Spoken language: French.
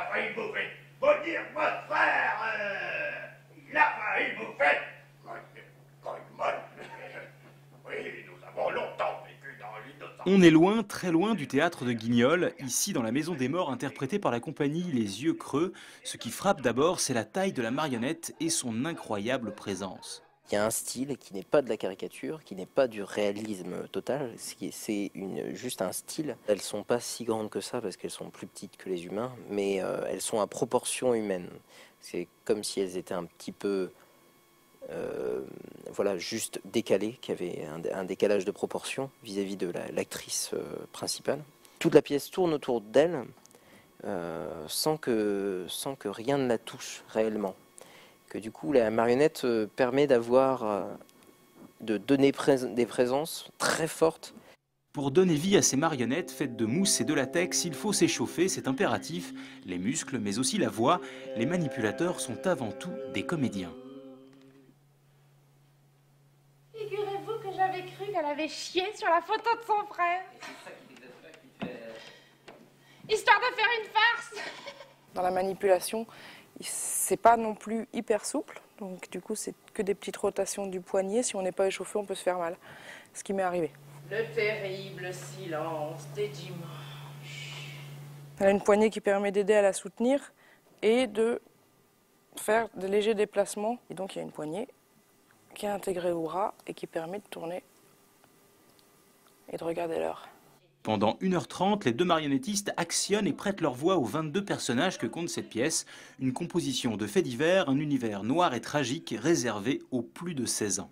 a failli me bouffer. Faut dire votre frère, il a failli me bouffer. Goldman. Oui, nous avons longtemps vécu dans l'innocence. On est loin, très loin du théâtre de Guignol, ici dans la Maison des Morts interprétée par la compagnie Les Yeux Creux. Ce qui frappe d'abord, c'est la taille de la marionnette et son incroyable présence. Il y a un style qui n'est pas de la caricature, qui n'est pas du réalisme total, c'est juste un style. Elles ne sont pas si grandes que ça parce qu'elles sont plus petites que les humains, mais elles sont à proportion humaine. C'est comme si elles étaient un petit peu, voilà, juste décalées, qu'il y avait un décalage de proportion vis-à-vis de l'actrice principale. Toute la pièce tourne autour d'elle sans que rien ne la touche réellement. Que du coup la marionnette permet de donner des présences très fortes. Pour donner vie à ces marionnettes faites de mousse et de latex, il faut s'échauffer, c'est impératif. Les muscles, mais aussi la voix, les manipulateurs sont avant tout des comédiens. Figurez-vous que j'avais cru qu'elle avait chié sur la photo de son frère. Histoire de faire une farce. Dans la manipulation, c'est pas non plus hyper souple, donc du coup c'est que des petites rotations du poignet. Si on n'est pas échauffé, on peut se faire mal, ce qui m'est arrivé. Le terrible silence des dimanches. Elle a une poignée qui permet d'aider à la soutenir et de faire de légers déplacements. Et donc il y a une poignée qui est intégrée au bras et qui permet de tourner et de regarder l'heure. Pendant 1h30, les deux marionnettistes actionnent et prêtent leur voix aux 22 personnages que compte cette pièce. Une composition de faits divers, un univers noir et tragique réservé aux plus de 16 ans.